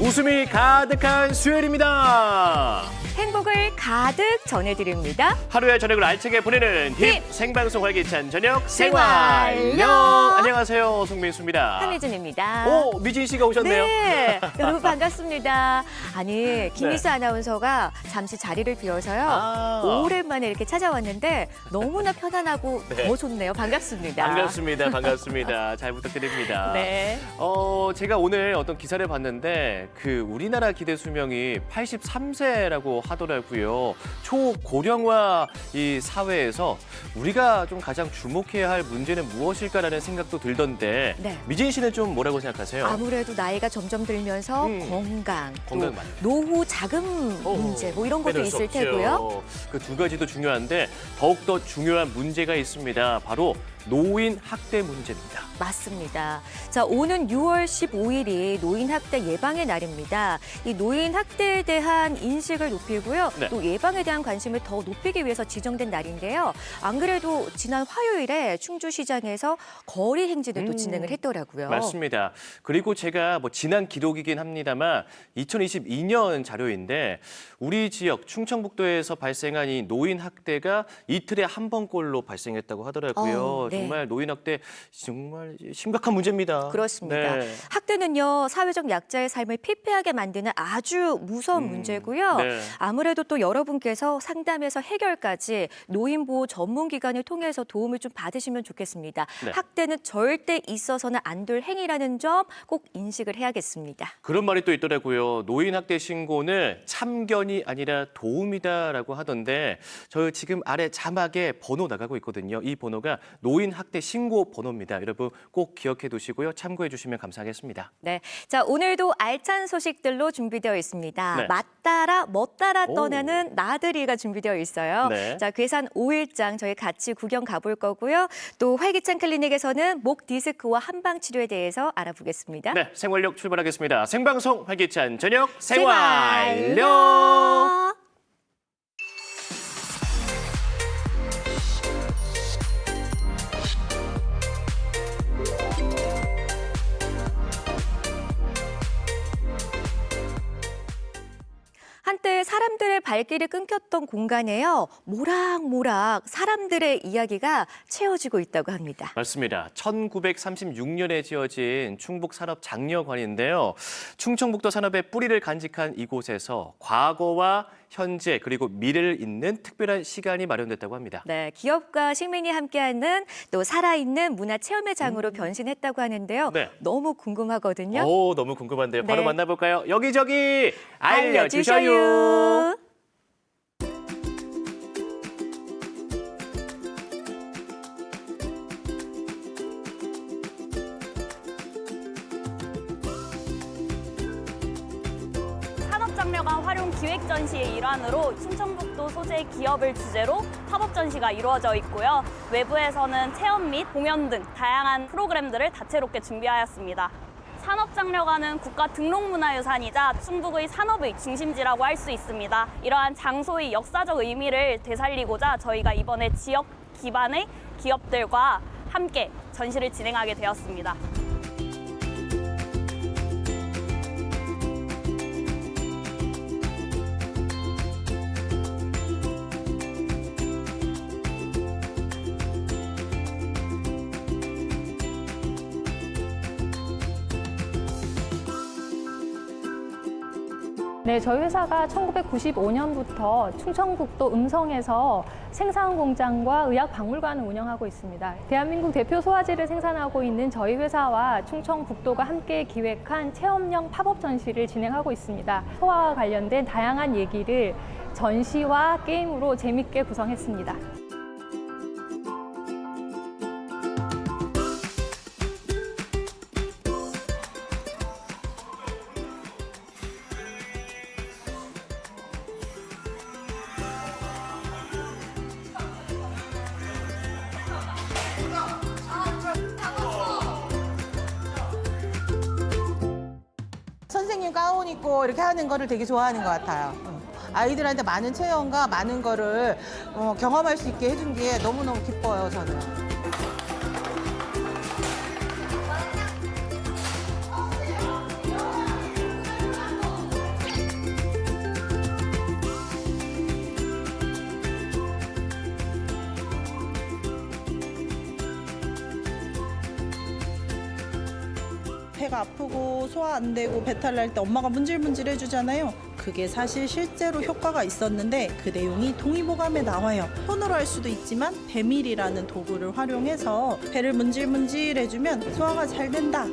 웃음이 가득한 수요일입니다. 행복을 가득 전해드립니다. 하루의 저녁을 알차게 보내는 힙 생방송 활기찬 저녁 생활력. 생활력. 안녕하세요, 송민수입니다. 한혜진입니다. 오, 미진 씨가 오셨네요. 네, 여러분 반갑습니다. 아니, 김미수 아나운서가 잠시 자리를 비워서요. 오랜만에 이렇게 찾아왔는데 너무나 편안하고 네. 더 좋네요. 반갑습니다. 반갑습니다. 반갑습니다. 잘 부탁드립니다. 네. 제가 오늘 어떤 기사를 봤는데 우리나라 기대 수명이 83세라고 하더라고요. 초고령화 이 사회에서 우리가 좀 가장 주목해야 할 문제는 무엇일까라는 생각도 들던데 네. 미진 씨는 좀 뭐라고 생각하세요? 아무래도 나이가 점점 들면서 건강, 건강 또 맞네. 노후 자금 문제 뭐 이런 것도 빼놓을 수 있을 없죠. 테고요. 그 두 가지도 중요한데 더욱더 중요한 문제가 있습니다. 바로 노인 학대 문제입니다. 맞습니다. 자, 오는 6월 15일이 노인 학대 예방의 날입니다. 이 노인 학대에 대한 인식을 높이고요. 네. 또 예방에 대한 관심을 더 높이기 위해서 지정된 날인데요. 안 그래도 지난 화요일에 충주시장에서 거리 행진을 또 진행을 했더라고요. 맞습니다. 그리고 제가 지난 기록이긴 합니다만 2022년 자료인데 우리 지역 충청북도에서 발생한 이 노인 학대가 이틀에 한 번꼴로 발생했다고 하더라고요. 네. 정말 노인 학대 정말 심각한 문제입니다. 그렇습니다. 네. 학대는요, 사회적 약자의 삶을 피폐하게 만드는 아주 무서운 문제고요. 네. 아무래도 또 여러분께서 상담에서 해결까지 노인보호 전문기관을 통해서 도움을 좀 받으시면 좋겠습니다. 네. 학대는 절대 있어서는 안 될 행위라는 점 꼭 인식을 해야겠습니다. 그런 말이 또 있더라고요. 노인 학대 신고는 참견이 아니라 도움이다라고 하던데 저 지금 아래 자막에 번호 나가고 있거든요. 이 번호가 노인 학대 신고 번호입니다. 여러분 꼭 기억해 두시고요. 참고해 주시면 감사하겠습니다. 네, 자 오늘도 알찬 소식들로 준비되어 있습니다. 네. 맞따라 멋따라 오. 떠나는 나들이가 준비되어 있어요. 네. 자 괴산 5일장 저희 같이 구경 가볼 거고요. 또 활기찬 클리닉에서는 목 디스크와 한방 치료에 대해서 알아보겠습니다. 네, 생활력 출발하겠습니다. 생방송 활기찬 저녁 생활력. 한때 사람들의 발길이 끊겼던 공간에요. 모락모락 사람들의 이야기가 채워지고 있다고 합니다. 맞습니다. 1936년에 지어진 충북산업장려관인데요. 충청북도 산업의 뿌리를 간직한 이곳에서 과거와 현재 그리고 미래를 잇는 특별한 시간이 마련됐다고 합니다. 네, 기업과 시민이 함께하는 또 살아있는 문화체험의 장으로 변신했다고 하는데요. 네. 너무 궁금하거든요. 오, 너무 궁금한데요. 바로 네. 만나볼까요? 여기저기 알려주셔요. 산업장려관 활용 기획 전시의 일환으로 충청북도 소재 기업을 주제로 팝업 전시가 이루어져 있고요. 외부에서는 체험 및 공연 등 다양한 프로그램들을 다채롭게 준비하였습니다. 산업장려관은 국가 등록문화유산이자 충북의 산업의 중심지라고 할 수 있습니다. 이러한 장소의 역사적 의미를 되살리고자 저희가 이번에 지역 기반의 기업들과 함께 전시를 진행하게 되었습니다. 네, 저희 회사가 1995년부터 충청북도 음성에서 생산 공장과 의학 박물관을 운영하고 있습니다. 대한민국 대표 소화제를 생산하고 있는 저희 회사와 충청북도가 함께 기획한 체험형 팝업 전시를 진행하고 있습니다. 소화와 관련된 다양한 얘기를 전시와 게임으로 재밌게 구성했습니다. 선생님 가운 입고 이렇게 하는 거를 되게 좋아하는 것 같아요. 아이들한테 많은 체험과 많은 거를 경험할 수 있게 해준 게 너무너무 기뻐요, 저는. 배가 아프고 소화 안 되고 배탈 날 때 엄마가 문질문질 해주잖아요. 그게 사실 실제로 효과가 있었는데 그 내용이 동의보감에 나와요. 손으로 할 수도 있지만 배밀이라는 도구를 활용해서 배를 문질문질 해주면 소화가 잘 된다.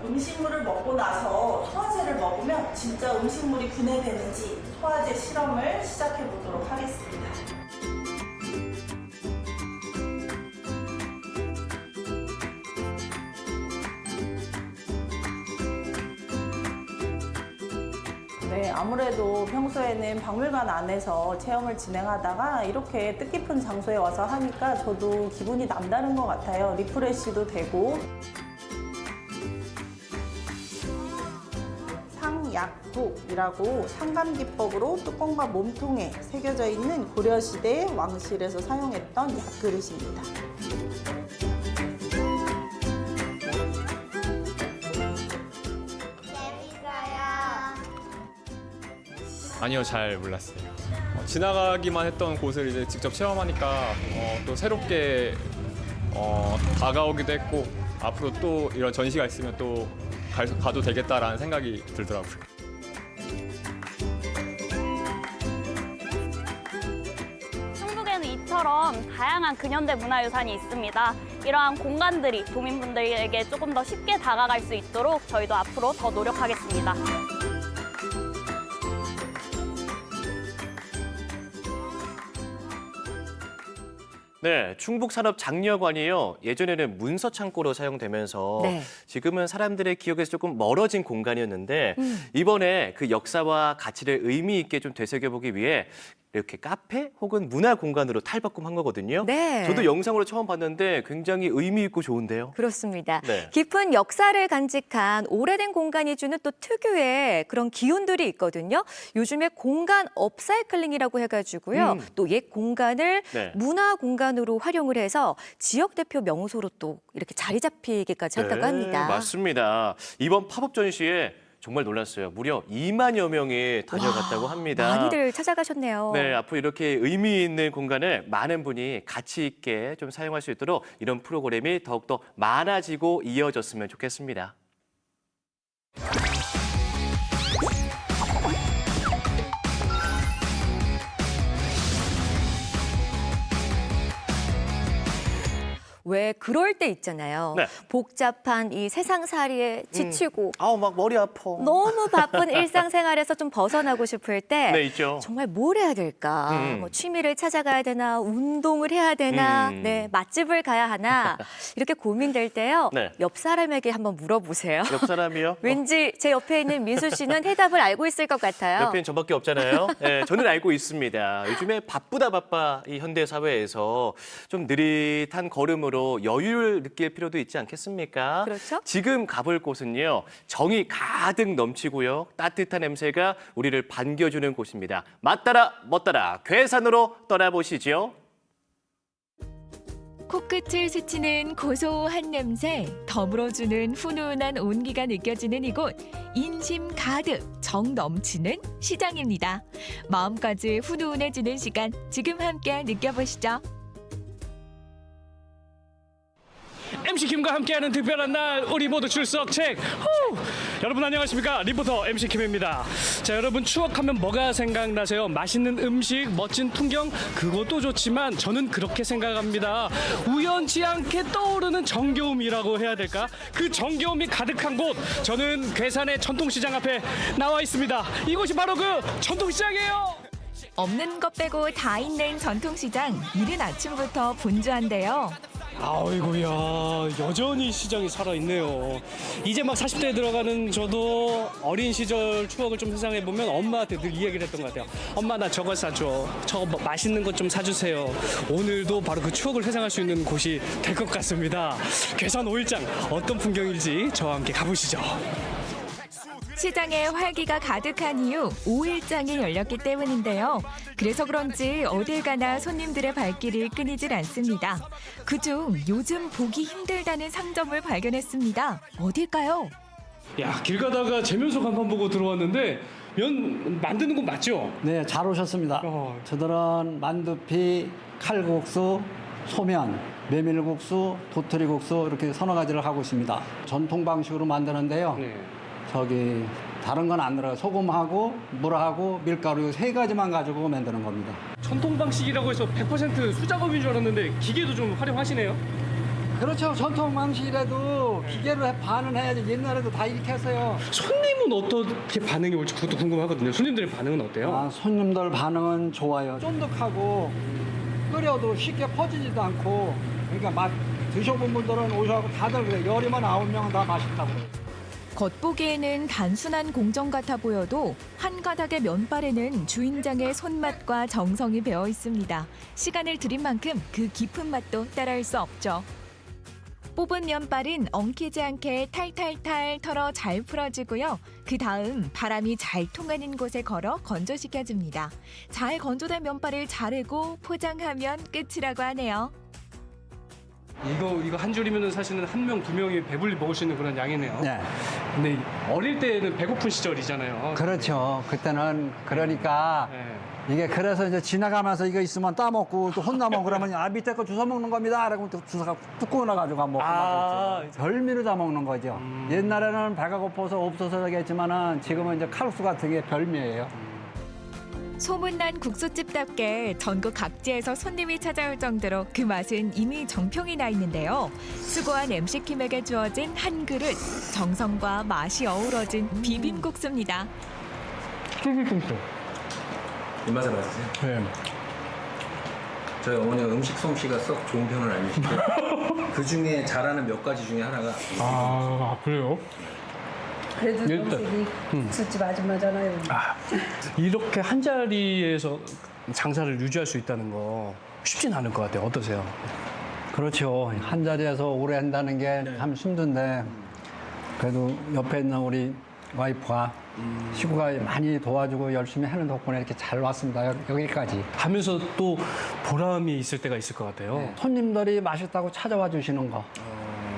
음식물을 먹고 나서 소화제를 먹으면 진짜 음식물이 분해되는지 소화제 실험을 시작해 보도록 하겠습니다. 네, 아무래도 평소에는 박물관 안에서 체험을 진행하다가 이렇게 뜻깊은 장소에 와서 하니까 저도 기분이 남다른 것 같아요. 리프레시도 되고. 상약국이라고 상감기법으로 뚜껑과 몸통에 새겨져 있는 고려시대 왕실에서 사용했던 약그릇입니다. 아니요, 잘 몰랐어요. 지나가기만 했던 곳을 이제 직접 체험하니까 또 새롭게 다가오기도 했고 앞으로 또 이런 전시가 있으면 또 가도 되겠다라는 생각이 들더라고요. 충북에는 이처럼 다양한 근현대 문화유산이 있습니다. 이러한 공간들이 도민분들에게 조금 더 쉽게 다가갈 수 있도록 저희도 앞으로 더 노력하겠습니다. 네, 충북산업장려관이요. 예전에는 문서 창고로 사용되면서 네. 지금은 사람들의 기억에서 조금 멀어진 공간이었는데 이번에 그 역사와 가치를 의미 있게 좀 되새겨보기 위해 이렇게 카페 혹은 문화 공간으로 탈바꿈한 거거든요. 네. 저도 영상으로 처음 봤는데 굉장히 의미 있고 좋은데요. 그렇습니다. 네. 깊은 역사를 간직한 오래된 공간이 주는 또 특유의 그런 기운들이 있거든요. 요즘에 공간 업사이클링이라고 해가지고요. 또 옛 공간을 네. 문화 공간으로 활용을 해서 지역 대표 명소로 또 이렇게 자리 잡히기까지 한다고 합니다. 맞습니다. 이번 팝업 전시에 정말 놀랐어요. 무려 2만여 명이 다녀갔다고 합니다. 많이들 찾아가셨네요. 네, 앞으로 이렇게 의미 있는 공간을 많은 분이 가치 있게 좀 사용할 수 있도록 이런 프로그램이 더욱더 많아지고 이어졌으면 좋겠습니다. 왜 그럴 때 있잖아요. 네. 복잡한 이 세상살이에 지치고 아우, 막 머리 아파. 너무 바쁜 일상생활에서 좀 벗어나고 싶을 때 네, 있죠. 정말 뭘 해야 될까? 뭐 취미를 찾아가야 되나? 운동을 해야 되나? 네, 맛집을 가야 하나? 이렇게 고민될 때요. 네. 옆 사람에게 한번 물어보세요. 옆 사람이요? 왠지 제 옆에 있는 민수 씨는 해답을 알고 있을 것 같아요. 옆에는 저밖에 없잖아요. 네, 저는 알고 있습니다. 요즘에 바쁘다 바빠 이 현대 사회에서 좀 느릿한 걸음으로 여유를 느낄 필요도 있지 않겠습니까? 그렇죠. 지금 가볼 곳은요. 정이 가득 넘치고요. 따뜻한 냄새가 우리를 반겨주는 곳입니다. 맞따라 멋따라 괴산으로 떠나보시죠. 코끝을 스치는 고소한 냄새, 더불어주는 훈훈한 온기가 느껴지는 이곳, 인심 가득 정 넘치는 시장입니다. 마음까지 훈훈해지는 시간, 지금 함께 느껴보시죠. MC 김과 함께하는 특별한 날, 우리 모두 출석 책. 여러분 안녕하십니까? 리포터 MC 김입니다. 자, 여러분 추억하면 뭐가 생각나세요? 맛있는 음식, 멋진 풍경, 그것도 좋지만 저는 그렇게 생각합니다. 우연치 않게 떠오르는 정겨움이라고 해야 될까? 그 정겨움이 가득한 곳, 저는 괴산의 전통시장 앞에 나와 있습니다. 이곳이 바로 그 전통시장이에요. 없는 것 빼고 다 있는 전통시장, 이른 아침부터 분주한데요. 아이고야, 여전히 시장이 살아있네요. 이제 막 40대에 들어가는 저도 어린 시절 추억을 좀 회상해보면 엄마한테 늘 이 얘기를 했던 것 같아요. 엄마, 나 저거 사줘. 저거 맛있는 것 좀 사주세요. 오늘도 바로 그 추억을 회상할 수 있는 곳이 될 것 같습니다. 괴산 5일장, 어떤 풍경일지 저와 함께 가보시죠. 시장에 활기가 가득한 이유 5일장이 열렸기 때문인데요. 그래서 그런지 어딜 가나 손님들의 발길이 끊이질 않습니다. 그중 요즘 보기 힘들다는 상점을 발견했습니다. 어딜까요? 야, 길 가다가 재면소 간판 보고 들어왔는데 면 만드는 건 맞죠? 네, 잘 오셨습니다. 저들은 만두피, 칼국수, 소면, 메밀국수, 도토리국수 이렇게 서너 가지를 하고 있습니다. 전통 방식으로 만드는데요. 네. 저기 다른 건 안 들어가요. 소금하고 물하고 밀가루 세 가지만 가지고 만드는 겁니다. 전통 방식이라고 해서 100% 수작업인 줄 알았는데 기계도 좀 활용하시네요. 그렇죠. 전통 방식이라도 기계로 반은 해야지. 옛날에도 다 이렇게 했어요. 손님은 어떻게 반응이 올지 그것도 궁금하거든요. 손님들의 반응은 어때요? 아, 손님들 반응은 좋아요. 쫀득하고 끓여도 쉽게 퍼지지도 않고, 그러니까 맛 드셔본 분들은 오셔서 다들 그래요. 열이면 9명은 다 맛있다고 그래요. 겉보기에는 단순한 공정 같아 보여도 한 가닥의 면발에는 주인장의 손맛과 정성이 배어 있습니다. 시간을 들인 만큼 그 깊은 맛도 따라할 수 없죠. 뽑은 면발은 엉키지 않게 탈탈탈 털어 잘 풀어주고요. 그 다음 바람이 잘 통하는 곳에 걸어 건조시켜줍니다. 잘 건조된 면발을 자르고 포장하면 끝이라고 하네요. 이거 한 줄이면 사실은 한 명, 두 명이 배불리 먹을 수 있는 그런 양이네요. 네. 근데 어릴 때는 배고픈 시절이잖아요. 그렇죠. 그때는 그러니까 네. 이게 그래서 이제 지나가면서 이거 있으면 따먹고 또 혼나먹고 그러면 아 밑에 거 주워 먹는 겁니다. 라고 또 주워가 뚝 끊어가지고 먹고 막 그랬죠. 별미로 다 먹는 거죠. 옛날에는 배가 고파서 없어서 그랬지만은 지금은 이제 칼국수 같은 게 별미예요. 소문난 국수집답게 전국 각지에서 손님이 찾아올 정도로 그 맛은 이미 정평이 나 있는데요. 수고한 MC킴에게 주어진 한 그릇, 정성과 맛이 어우러진 비빔국수입니다. 쫄깃쫄깃. 입맛에 맞으세요? 네. 저희 어머니가 음식 솜씨가 썩 좋은 편은 아니신데 그 중에 잘하는 몇 가지 중에 하나가 아, 그래요? 그래도 일단, 음식이 국수집 아줌마잖아요. 이렇게 한 자리에서 장사를 유지할 수 있다는 거 쉽진 않을 것 같아요. 어떠세요? 그렇죠. 한 자리에서 오래 한다는 게 참 힘든데 그래도 옆에 있는 우리 와이프가 식구가 많이 도와주고 열심히 하는 덕분에 이렇게 잘 왔습니다. 여기까지. 하면서 또 보람이 있을 때가 있을 것 같아요. 손님들이 맛있다고 찾아와 주시는 거.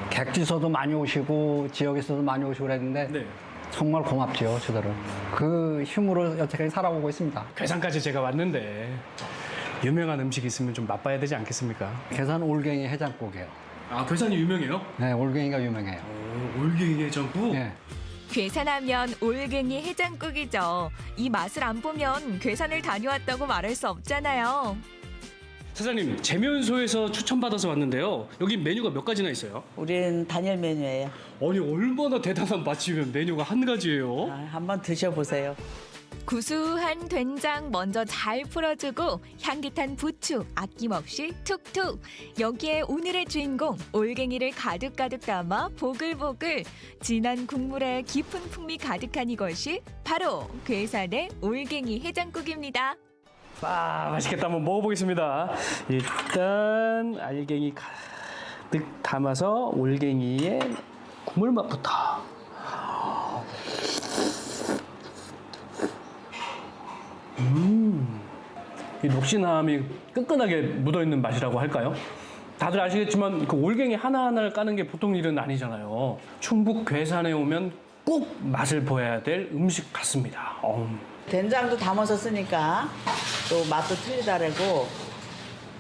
객지서도 많이 오시고 지역에서도 많이 오시고 그랬는데 네. 정말 고맙죠, 저들은. 그 힘으로 여태까지 살아오고 있습니다. 괴산까지 제가 왔는데 유명한 음식 있으면 좀 맛봐야 되지 않겠습니까? 괴산 올갱이 해장국이에요. 아, 괴산이 유명해요? 네, 올갱이가 유명해요. 올갱이 해장국? 네. 괴산하면 올갱이 해장국이죠. 이 맛을 안 보면 괴산을 다녀왔다고 말할 수 없잖아요. 사장님, 재면소에서 추천받아서 왔는데요. 여기 메뉴가 몇 가지나 있어요? 우리는 단일 메뉴예요. 아니, 얼마나 대단한 맛집이면 메뉴가 한 가지예요? 한번 드셔보세요. 구수한 된장 먼저 잘 풀어주고 향긋한 부추 아낌없이 툭툭. 여기에 오늘의 주인공 올갱이를 가득가득 담아 보글보글. 진한 국물에 깊은 풍미 가득한 이것이 바로 괴산의 올갱이 해장국입니다. 아, 맛있겠다. 한번 먹어보겠습니다. 일단 알갱이 가득 담아서 올갱이의 국물 맛부터. 이 녹진함이 끈끈하게 묻어있는 맛이라고 할까요? 다들 아시겠지만 그 올갱이 하나하나를 까는 게 보통 일은 아니잖아요. 충북 괴산에 오면 꼭 맛을 보여야 될 음식 같습니다. 된장도 담아서 쓰니까 또 맛도 틀리다라고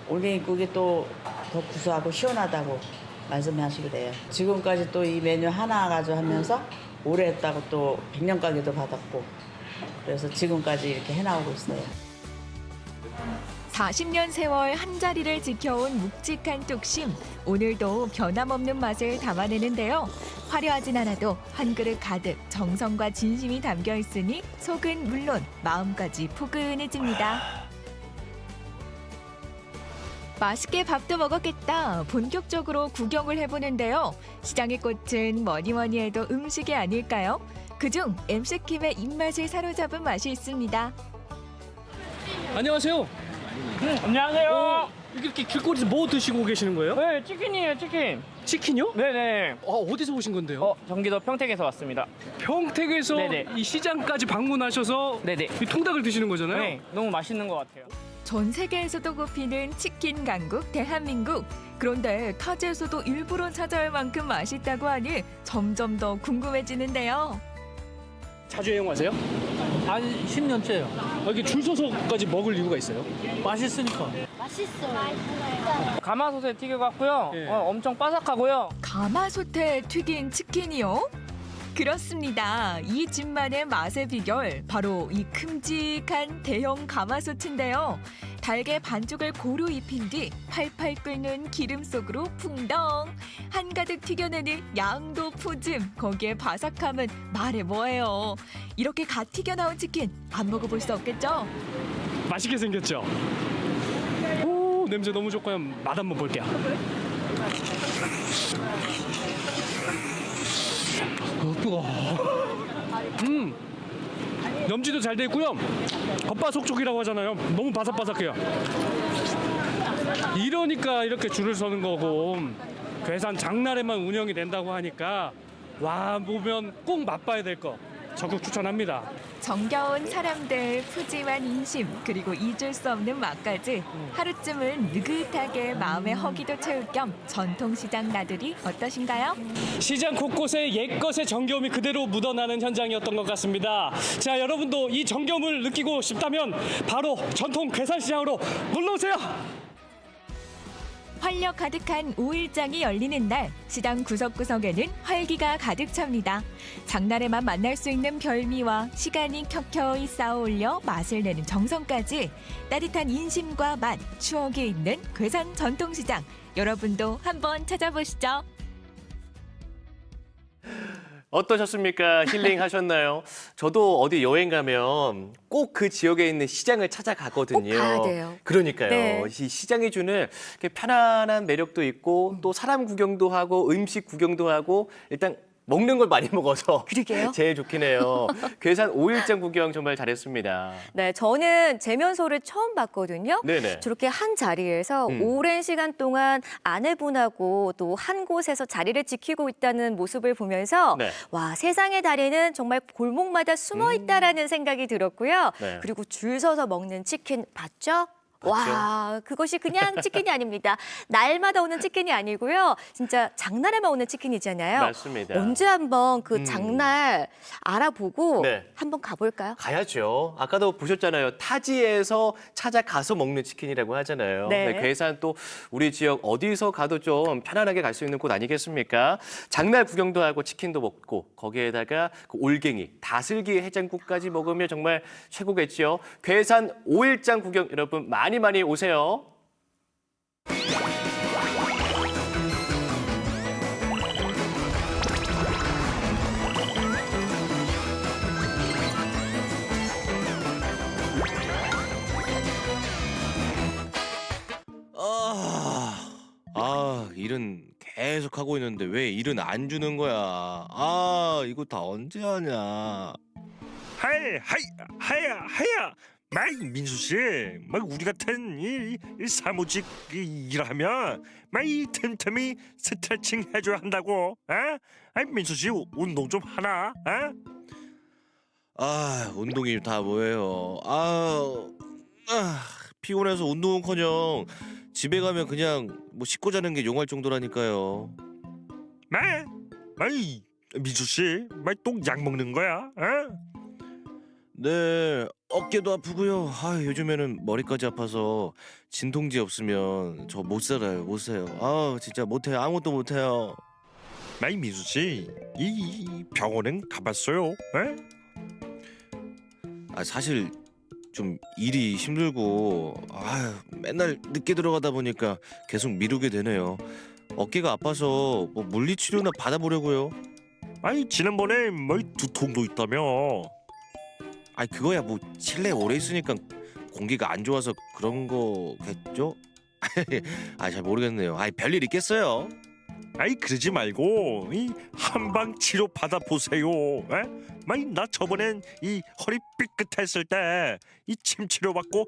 올갱이국이 또 더 구수하고 시원하다고 말씀하시게 돼요. 지금까지 또 이 메뉴 하나 가지고 하면서 오래 했다고 또 100년 가게도 받았고 그래서 지금까지 이렇게 해나오고 있어요. 40년 세월 한자리를 지켜온 묵직한 뚝심. 오늘도 변함없는 맛을 담아내는데요. 화려하진 않아도 한 그릇 가득 정성과 진심이 담겨 있으니 속은 물론 마음까지 포근해집니다. 맛있게 밥도 먹었겠다. 본격적으로 구경을 해보는데요. 시장의 꽃은 뭐니 해도 음식이 아닐까요? 그중 MC킴의 입맛을 사로잡은 맛이 있습니다. 안녕하세요. 네, 안녕하세요. 이렇게 길거리에서 뭐 드시고 계시는 거예요? 네, 치킨이에요, 치킨. 치킨이요? 네네. 어디서 오신 건데요? 경기도 평택에서 왔습니다. 평택에서 네네. 이 시장까지 방문하셔서 네네. 이 통닭을 드시는 거잖아요? 네, 너무 맛있는 것 같아요. 전 세계에서도 꼽히는 치킨 강국 대한민국. 그런데 타지에서도 일부러 찾아올 만큼 맛있다고 하니 점점 더 궁금해지는데요. 자주 이용하세요? 한 10년째요. 여기 줄 서서까지 먹을 이유가 있어요? 맛있으니까. 가마솥에 튀겨갖고요. 예. 엄청 바삭하고요. 가마솥에 튀긴 치킨이요? 그렇습니다. 이 집만의 맛의 비결 바로 이 큼직한 대형 가마솥인데요. 달걀 반죽을 고루 입힌 뒤 팔팔 끓는 기름 속으로 풍덩 한가득 튀겨내는 양도 푸짐 거기에 바삭함은 말해 뭐예요. 이렇게 갓 튀겨 나온 치킨 안 먹어볼 수 없겠죠? 맛있게 생겼죠? 오, 냄새 너무 좋고요. 맛 한번 볼게요. 뜨거워. 염지도 잘 돼 있고요. 겉바속촉이라고 하잖아요. 너무 바삭바삭해요. 이러니까 이렇게 줄을 서는 거고 괴산 장날에만 운영이 된다고 하니까 와 보면 꼭 맛봐야 될 거 적극 추천합니다. 정겨운 사람들, 푸짐한 인심, 그리고 잊을 수 없는 맛까지 하루쯤은 느긋하게 마음의 허기도 채울 겸 전통시장 나들이 어떠신가요? 시장 곳곳에 옛것의 정겨움이 그대로 묻어나는 현장이었던 것 같습니다. 자, 여러분도 이 정겨움을 느끼고 싶다면 바로 전통 괴산시장으로 놀러오세요. 활력 가득한 5일장이 열리는 날 시장 구석구석에는 활기가 가득 찹니다. 장날에만 만날 수 있는 별미와 시간이 켜켜이 쌓아올려 맛을 내는 정성까지 따뜻한 인심과 맛, 추억이 있는 괴산 전통시장 여러분도 한번 찾아보시죠. 어떠셨습니까? 힐링 하셨나요? 저도 어디 여행 가면 꼭 그 지역에 있는 시장을 찾아가거든요. 꼭 가야 돼요. 그러니까요. 네. 이 시장이 주는 이렇게 편안한 매력도 있고 또 사람 구경도 하고 음식 구경도 하고 일단 먹는 걸 많이 먹어서 그러게요. 제일 좋긴 해요. 괴산 5일장 구경 정말 잘했습니다. 네, 저는 제면소를 처음 봤거든요. 네네. 저렇게 한 자리에서 오랜 시간 동안 아내분하고 또 한 곳에서 자리를 지키고 있다는 모습을 보면서 네. 와, 세상의 달인은 정말 골목마다 숨어 있다라는 생각이 들었고요. 네. 그리고 줄 서서 먹는 치킨 봤죠? 와, 그것이 그냥 치킨이 아닙니다. 날마다 오는 치킨이 아니고요. 진짜 장날에만 오는 치킨이잖아요. 맞습니다. 언제 한번 그 장날 알아보고 네. 한번 가볼까요? 가야죠. 아까도 보셨잖아요. 타지에서 찾아가서 먹는 치킨이라고 하잖아요. 네. 네, 괴산 또 우리 지역 어디서 가도 좀 편안하게 갈 수 있는 곳 아니겠습니까? 장날 구경도 하고 치킨도 먹고 거기에다가 그 올갱이, 다슬기 해장국까지 먹으면 정말 최고겠죠. 괴산 5일장 구경 여러분 많이 오세요. 일은 계속 하고 있는데 왜 일은 안 주는 거야? 이거 다 언제 하냐? 하야. 막 민수 씨, 막 우리 같은 이 사무직 일하면 막 이 틈틈이 스트레칭 해줘야 한다고. 민수 씨 운동 좀 하나? 운동이 다 뭐예요? 피곤해서 운동은커녕 집에 가면 그냥 뭐 씻고 자는 게 용할 정도라니까요. 아이 민수 씨, 막 또 약 먹는 거야? 네, 어깨도 아프고요. 요즘에는 머리까지 아파서 진통제 없으면 저 못 살아요. 못 사요. 진짜 못해요. 아무것도 못해요. 민수 씨, 이 병원엔 가봤어요? 사실 좀 일이 힘들고 맨날 늦게 들어가다 보니까 계속 미루게 되네요. 어깨가 아파서 뭐 물리치료나 받아보려고요. 지난번에 뭐 두통도 있다며. 그거야 뭐 실내에 오래 있으니까 공기가 안 좋아서 그런 거겠죠? 잘 모르겠네요. 별일 있겠어요? 그러지 말고 이 한방 치료 받아보세요. 나 저번엔 이 허리 삐끗했을 때 이 침 치료 받고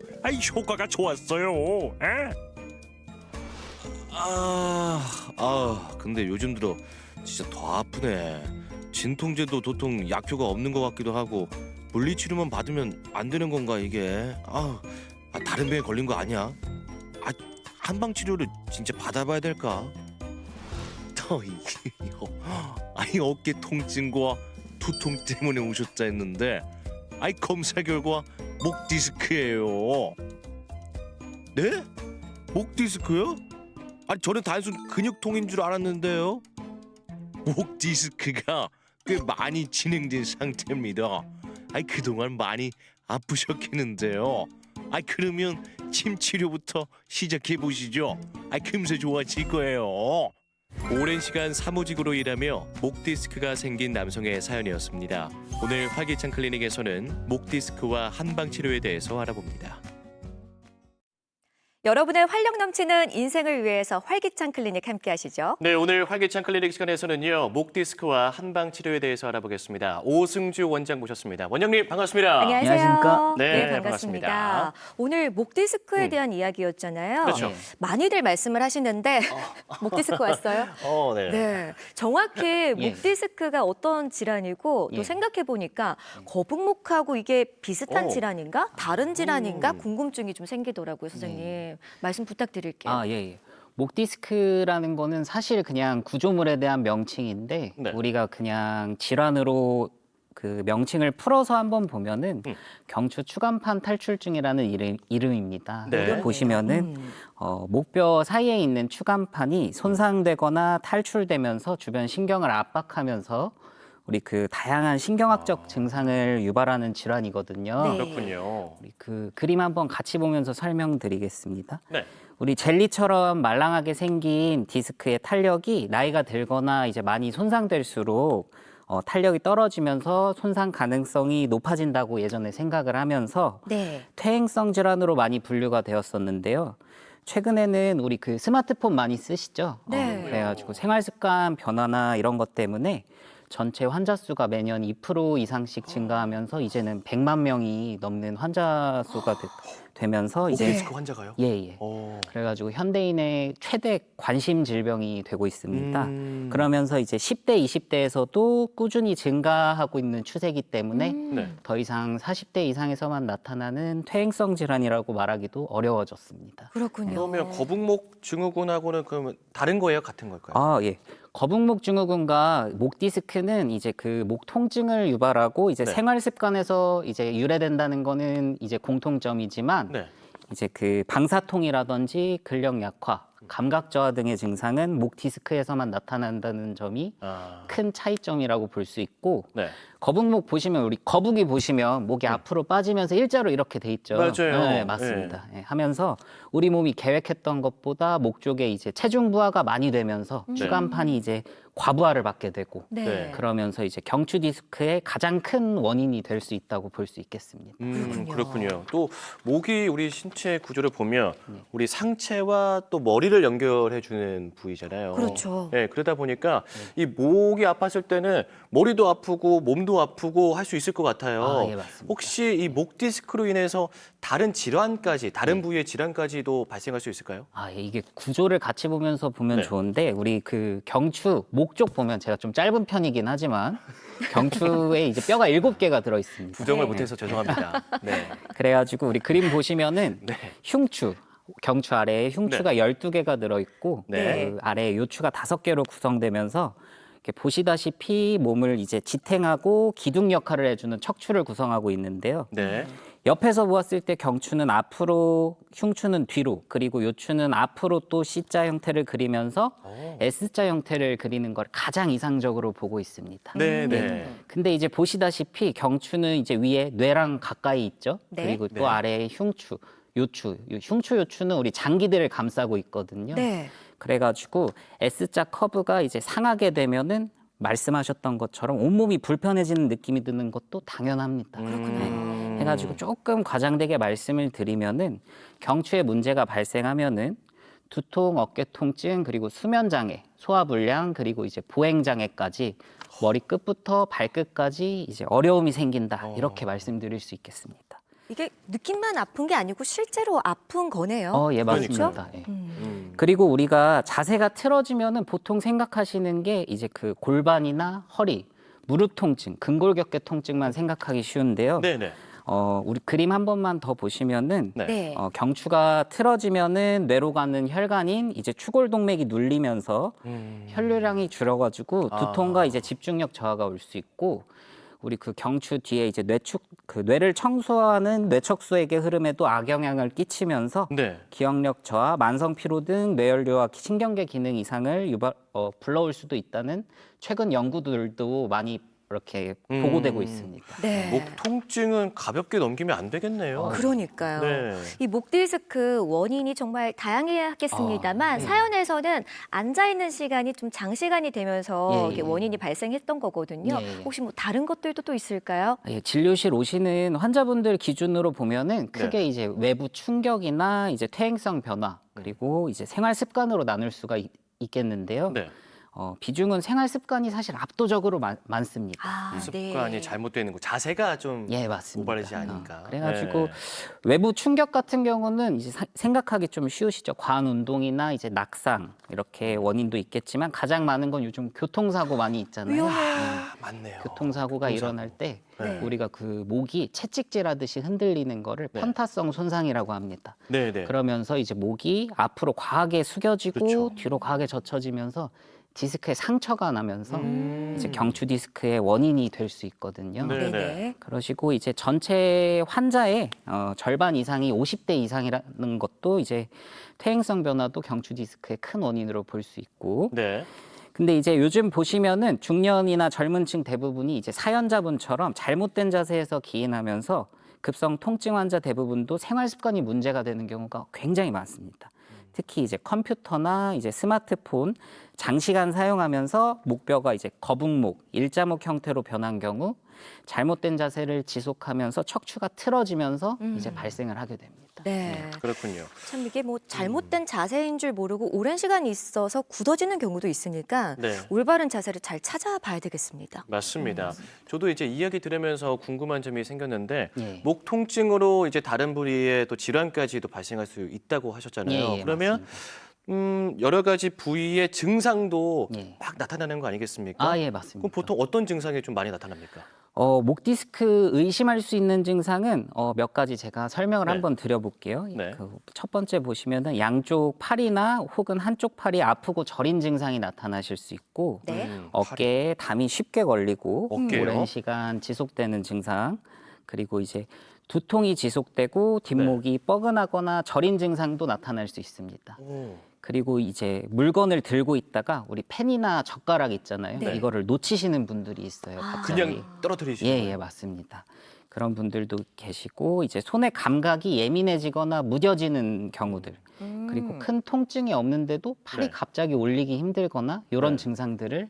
효과가 좋았어요. 근데 요즘 들어 진짜 더 아프네. 진통제도 도통 약효가 없는 것 같기도 하고 물리치료만 받으면 안 되는 건가 이게? 다른 병에 걸린 거 아니야? 한방 치료를 진짜 받아봐야 될까? 어깨 통증과 두통 때문에 오셨다 했는데 검사 결과 목 디스크예요. 네? 목 디스크요? 아니 저는 단순 근육통인 줄 알았는데요. 목 디스크가 꽤 많이 진행된 상태입니다. 아니 그동안 많이 아프셨겠는데요. 아니 그러면 침 치료부터 시작해 보시죠. 아니 금세 좋아질 거예요. 오랜 시간 사무직으로 일하며 목 디스크가 생긴 남성의 사연이었습니다. 오늘 활기찬 클리닉에서는 목 디스크와 한방 치료에 대해서 알아봅니다. 여러분의 활력 넘치는 인생을 위해서 활기찬 클리닉 함께 하시죠. 네, 오늘 활기찬 클리닉 시간에서는요. 목 디스크와 한방 치료에 대해서 알아보겠습니다. 오승주 원장 모셨습니다. 원장님 반갑습니다. 안녕하세요. 안녕하십니까? 네, 반갑습니다. 반갑습니다. 오늘 목 디스크에 대한 이야기였잖아요. 그렇죠. 많이들 말씀을 하시는데 목 디스크 왔어요? 네. 네, 정확히 목 디스크가 어떤 질환이고 또 생각해 보니까 거북목하고 이게 비슷한 질환인가 다른 질환인가 궁금증이 좀 생기더라고요, 선생님. 말씀 부탁드릴게요. 아, 예. 목 디스크라는 거는 사실 그냥 구조물에 대한 명칭인데 네. 우리가 그냥 질환으로 그 명칭을 풀어서 한번 보면은 경추 추간판 탈출증이라는 이름입니다. 네. 여기 보시면은 목뼈 사이에 있는 추간판이 손상되거나 탈출되면서 주변 신경을 압박하면서 우리 그 다양한 신경학적 증상을 유발하는 질환이거든요. 네. 그렇군요. 우리 그 그림 한번 같이 보면서 설명드리겠습니다. 네. 우리 젤리처럼 말랑하게 생긴 디스크의 탄력이 나이가 들거나 이제 많이 손상될수록 탄력이 떨어지면서 손상 가능성이 높아진다고 예전에 생각을 하면서 퇴행성 질환으로 많이 분류가 되었었는데요. 최근에는 우리 그 스마트폰 많이 쓰시죠? 그래가지고 생활 습관 변화나 이런 것 때문에 전체 환자 수가 매년 2% 이상씩 증가하면서 이제는 100만 명이 넘는 환자 수가 되면서 이제 디스크 환자가요? 예. 그래가지고 현대인의 최대 관심 질병이 되고 있습니다. 그러면서 이제 10대, 20대에서도 꾸준히 증가하고 있는 추세이기 때문에 더 이상 40대 이상에서만 나타나는 퇴행성 질환이라고 말하기도 어려워졌습니다. 그렇군요. 그러면 거북목 증후군하고는 그러면 다른 거예요? 같은 걸까요? 아, 예. 거북목 증후군과 목 디스크는 이제 그 목 통증을 유발하고 이제 생활 습관에서 이제 유래된다는 거는 이제 공통점이지만 이제 그 방사통이라든지 근력 약화, 감각 저하 등의 증상은 목 디스크에서만 나타난다는 점이 큰 차이점이라고 볼 수 있고 거북목 보시면 우리 거북이 보시면 목이 앞으로 빠지면서 일자로 이렇게 돼 있죠. 맞아요. 네, 맞습니다. 하면서 우리 몸이 계획했던 것보다 목 쪽에 이제 체중 부하가 많이 되면서 추간판이 이제 과부하를 받게 되고 그러면서 이제 경추 디스크의 가장 큰 원인이 될 수 있다고 볼 수 있겠습니다. 그렇군요. 또 목이 우리 신체 구조를 보면 우리 상체와 또 머리를 연결해 주는 부위잖아요. 그렇죠. 네, 그러다 보니까 이 목이 아팠을 때는 머리도 아프고 몸도 아프고 할 수 있을 것 같아요. 예, 맞습니다. 혹시 이 목 디스크로 인해서 다른 질환까지, 다른 부위의 질환까지도 발생할 수 있을까요? 아, 예, 이게 구조를 같이 보면서 보면 좋은데 우리 그 경추 목 쪽 보면 제가 좀 짧은 편이긴 하지만 경추에 이제 뼈가 7개가 들어 있습니다. 부정을 못해서 죄송합니다. 네. 그래가지고 우리 그림 보시면은 흉추, 경추 아래에 흉추가 12개가 들어 있고 그 아래에 요추가 5개로 구성되면서 이렇게 보시다시피 몸을 이제 지탱하고 기둥 역할을 해주는 척추를 구성하고 있는데요. 옆에서 보았을 때 경추는 앞으로, 흉추는 뒤로, 그리고 요추는 앞으로 또 C자 형태를 그리면서 S자 형태를 그리는 걸 가장 이상적으로 보고 있습니다. 근데 이제 보시다시피 경추는 이제 위에 뇌랑 가까이 있죠. 그리고 또 아래에 흉추, 요추는 우리 장기들을 감싸고 있거든요. 그래가지고 S자 커브가 이제 상하게 되면은 말씀하셨던 것처럼 온몸이 불편해지는 느낌이 드는 것도 당연합니다. 해가지고 조금 과장되게 말씀을 드리면은 경추에 문제가 발생하면은 두통, 어깨 통증, 그리고 수면 장애, 소화 불량, 그리고 이제 보행 장애까지 머리 끝부터 발끝까지 이제 어려움이 생긴다. 이렇게 말씀드릴 수 있겠습니다. 이게 느낌만 아픈 게 아니고 실제로 아픈 거네요. 예, 맞습니다. 그리고 우리가 자세가 틀어지면은 보통 생각하시는 게 이제 그 골반이나 허리, 무릎 통증, 근골격계 통증만 생각하기 쉬운데요. 우리 그림 한 번만 더 보시면은 경추가 틀어지면은 뇌로 가는 혈관인 이제 추골동맥이 눌리면서 혈류량이 줄어가지고 두통과 이제 집중력 저하가 올 수 있고 우리 그 경추 뒤에 이제 뇌를 청소하는 뇌척수액의 흐름에도 악영향을 끼치면서 네. 기억력 저하, 만성 피로 등 뇌연료와 신경계 기능 이상을 불러올 수도 있다는 최근 연구들도 많이 이렇게 보고되고 있습니다. 네. 목 통증은 가볍게 넘기면 안 되겠네요. 그러니까요. 네. 이 목 디스크 원인이 정말 다양하겠습니다만 사연에서는 앉아 있는 시간이 좀 장시간이 되면서 이게 원인이 발생했던 거거든요. 혹시 뭐 다른 것들도 또 있을까요? 예, 진료실 오시는 환자분들 기준으로 보면은 크게 이제 외부 충격이나 이제 퇴행성 변화 그리고 이제 생활 습관으로 나눌 수가 있겠는데요. 네. 비중은 생활 습관이 사실 압도적으로 많습니다. 습관이 잘못되어 있는 거, 자세가 좀 맞습니다. 오바르지 않으니까. 그래가지고 외부 충격 같은 경우는 이제 생각하기 좀 쉬우시죠. 과한 운동이나 이제 낙상 이렇게 원인도 있겠지만 가장 많은 건 요즘 교통사고 많이 있잖아요. 맞네요. 교통사고가 일어날 때 네. 우리가 그 목이 채찍질하듯이 흔들리는 거를 편타성 손상이라고 합니다. 네네. 그러면서 이제 목이 앞으로 과하게 숙여지고 그렇죠. 뒤로 과하게 젖혀지면서 디스크에 상처가 나면서 이제 경추 디스크의 원인이 될 수 있거든요. 네네. 그러시고 이제 전체 환자의 절반 이상이 50대 이상이라는 것도 이제 퇴행성 변화도 경추 디스크의 큰 원인으로 볼 수 있고. 네. 근데 이제 요즘 보시면은 중년이나 젊은층 대부분이 이제 사연자분처럼 잘못된 자세에서 기인하면서 급성 통증 환자 대부분도 생활 습관이 문제가 되는 경우가 굉장히 많습니다. 특히 이제 컴퓨터나 이제 스마트폰 장시간 사용하면서 목뼈가 이제 거북목, 일자목 형태로 변한 경우 잘못된 자세를 지속하면서 척추가 틀어지면서 이제 발생을 하게 됩니다. 네. 그렇군요. 참 이게 뭐 잘못된 자세인 줄 모르고 오랜 시간 있어서 굳어지는 경우도 있으니까 네. 올바른 자세를 잘 찾아봐야 되겠습니다. 맞습니다. 저도 이제 이야기 들으면서 궁금한 점이 생겼는데 예. 목 통증으로 이제 다른 부위의 또 질환까지도 발생할 수 있다고 하셨잖아요. 예, 그러면 여러 가지 부위의 증상도 막 나타나는 거 아니겠습니까? 예, 맞습니다. 그럼 보통 어떤 증상이 좀 많이 나타납니까? 목 디스크 의심할 수 있는 증상은 몇 가지 제가 설명을 네. 한번 드려볼게요. 네. 첫 번째 보시면은 양쪽 팔이나 혹은 한쪽 팔이 아프고 저린 증상이 나타나실 수 있고 어깨에 담이 쉽게 걸리고 어깨요? 오랜 시간 지속되는 증상 그리고 이제 두통이 지속되고 뒷목이 뻐근하거나 저린 증상도 나타날 수 있습니다. 그리고 이제 물건을 들고 있다가 우리 펜이나 젓가락 있잖아요. 네. 이거를 놓치시는 분들이 있어요. 갑자기. 그냥 떨어뜨리시는 거예요? 예, 맞습니다. 그런 분들도 계시고 이제 손의 감각이 예민해지거나 무뎌지는 경우들 그리고 큰 통증이 없는데도 팔이 네. 갑자기 올리기 힘들거나 이런 네. 증상들을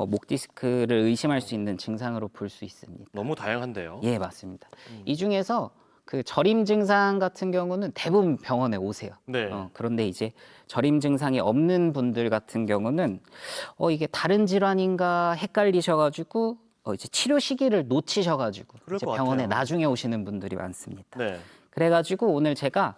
목 디스크를 의심할 수 있는 증상으로 볼 수 있습니다. 너무 다양한데요. 예, 맞습니다. 이 중에서 그 저림 증상 같은 경우는 대부분 병원에 오세요. 네. 그런데 이제 저림 증상이 없는 분들 같은 경우는 이게 다른 질환인가 헷갈리셔가지고 이제 치료 시기를 놓치셔가지고 그럴 이제 것 병원에 같아요. 나중에 오시는 분들이 많습니다. 네. 그래가지고 오늘 제가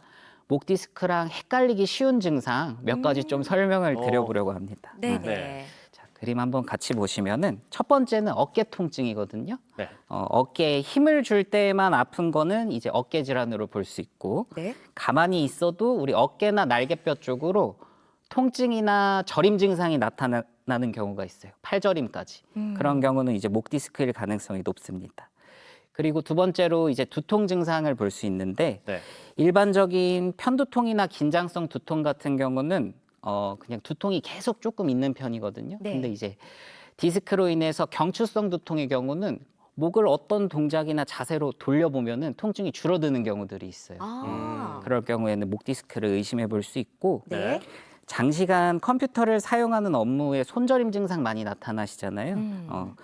목 디스크랑 헷갈리기 쉬운 증상 몇 가지 좀 설명을 드려보려고 합니다. 네네. 자, 그림 한번 같이 보시면은 첫 번째는 어깨 통증이거든요. 네. 어깨에 힘을 줄 때만 아픈 거는 이제 어깨 질환으로 볼 수 있고 가만히 있어도 우리 어깨나 날개뼈 쪽으로 통증이나 저림 증상이 나타나는 경우가 있어요. 팔저림까지. 그런 경우는 이제 목 디스크일 가능성이 높습니다. 그리고 두 번째로 이제 두통 증상을 볼 수 있는데 일반적인 편두통이나 긴장성 두통 같은 경우는 그냥 두통이 계속 조금 있는 편이거든요. 근데 이제 디스크로 인해서 경추성 두통의 경우는 목을 어떤 동작이나 자세로 돌려보면은 통증이 줄어드는 경우들이 있어요. 그럴 경우에는 목 디스크를 의심해 볼 수 있고 장시간 컴퓨터를 사용하는 업무에 손저림 증상 많이 나타나시잖아요.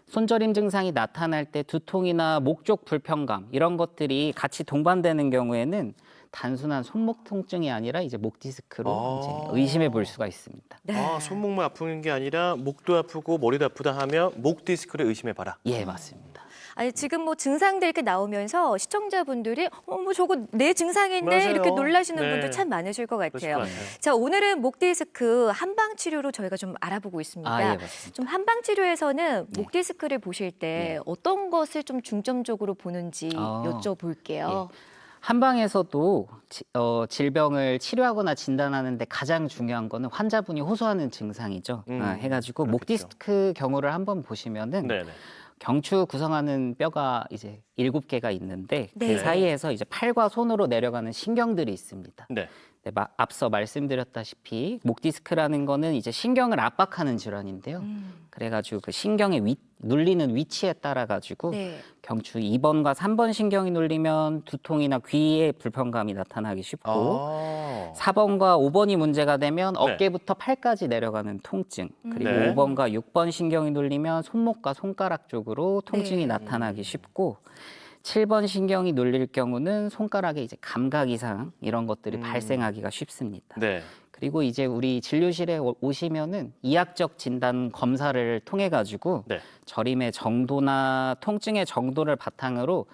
손저림 증상이 나타날 때 두통이나 목 쪽 불편감 이런 것들이 같이 동반되는 경우에는 단순한 손목 통증이 아니라 이제 목 디스크로 이제 의심해 볼 수가 있습니다. 손목만 아픈 게 아니라 목도 아프고 머리도 아프다 하면 목 디스크를 의심해 봐라. 예, 맞습니다. 아니 지금 뭐 증상들 이렇게 나오면서 시청자분들이 뭐 저거 내 증상인데 맞아요. 이렇게 놀라시는 네. 분들 참 많으실 것 그러실 같아요. 것 같아요. 자, 오늘은 목 디스크 한방 치료로 저희가 좀 알아보고 있습니다. 예, 맞습니다. 좀 한방 치료에서는 목 디스크를 보실 때 어떤 것을 좀 중점적으로 보는지 여쭤볼게요. 한방에서도 질병을 치료하거나 진단하는데 가장 중요한 거는 환자분이 호소하는 증상이죠. 해가지고 목 디스크 경우를 한번 보시면은 경추 구성하는 뼈가 이제 7개가 있는데 네. 그 사이에서 이제 팔과 손으로 내려가는 신경들이 있습니다. 네. 네, 앞서 말씀드렸다시피 목 디스크라는 거는 이제 신경을 압박하는 질환인데요. 그래가지고 그 신경의 눌리는 위치에 따라 가지고 네. 경추 2번과 3번 신경이 눌리면 두통이나 귀에 불편감이 나타나기 쉽고 4번과 5번이 문제가 되면 네. 어깨부터 팔까지 내려가는 통증, 그리고 네. 5번과 6번 신경이 눌리면 손목과 손가락 쪽으로 통증이 나타나기 쉽고 7번 신경이 눌릴 경우는 손가락에 이제 감각 이상 이런 것들이 발생하기가 쉽습니다. 네. 그리고 이제 우리 진료실에 오시면은 이학적 진단 검사를 통해 가지고 네. 저림의 정도나 통증의 정도를 바탕으로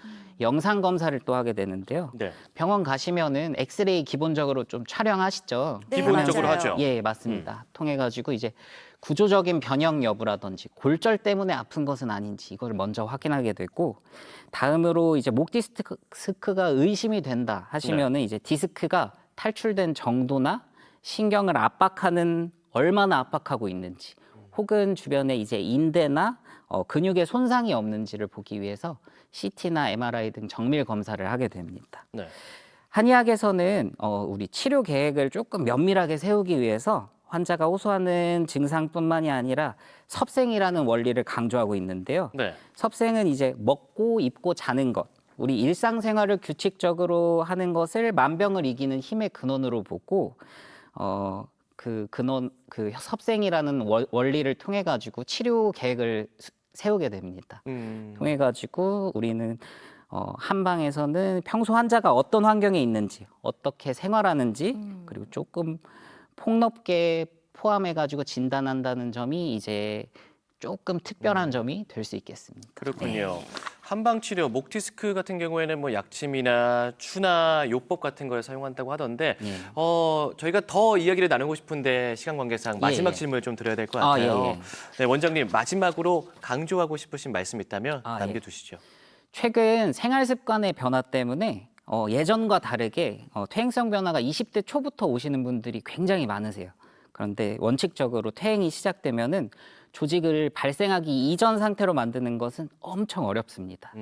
영상 검사를 또 하게 되는데요. 네. 병원 가시면은 엑스레이 기본적으로 좀 촬영하시죠. 네, 기본적으로 맞아요. 하죠. 예, 맞습니다. 통해 가지고 이제 구조적인 변형 여부라든지 골절 때문에 아픈 것은 아닌지 이걸 먼저 확인하게 되고 다음으로 이제 목 디스크가 의심이 된다 하시면은 이제 디스크가 탈출된 정도나 신경을 압박하는 얼마나 압박하고 있는지 혹은 주변에 이제 인대나 근육에 손상이 없는지를 보기 위해서 CT나 MRI 등 정밀 검사를 하게 됩니다. 네. 한의학에서는 우리 치료 계획을 조금 면밀하게 세우기 위해서 환자가 호소하는 증상뿐만이 아니라 섭생이라는 원리를 강조하고 있는데요. 네. 섭생은 이제 먹고 입고 자는 것, 우리 일상생활을 규칙적으로 하는 것을 만병을 이기는 힘의 근원으로 보고 그 섭생이라는 원리를 통해 가지고 치료 계획을 세우게 됩니다. 통해 가지고 우리는 한방에서는 평소 환자가 어떤 환경에 있는지, 어떻게 생활하는지, 그리고 조금 폭넓게 포함해 가지고 진단한다는 점이 이제 조금 특별한 점이 될 수 있겠습니다. 그렇군요. 한방 치료, 목 디스크 같은 경우에는 뭐 약침이나 추나 요법 같은 걸 사용한다고 하던데 저희가 더 이야기를 나누고 싶은데 시간 관계상 마지막 질문을 좀 드려야 될 것 같아요. 네, 원장님 마지막으로 강조하고 싶으신 말씀 있다면 남겨두시죠. 최근 생활 습관의 변화 때문에 예전과 다르게 퇴행성 변화가 20대 초부터 오시는 분들이 굉장히 많으세요. 그런데 원칙적으로 퇴행이 시작되면은 조직을 발생하기 이전 상태로 만드는 것은 엄청 어렵습니다.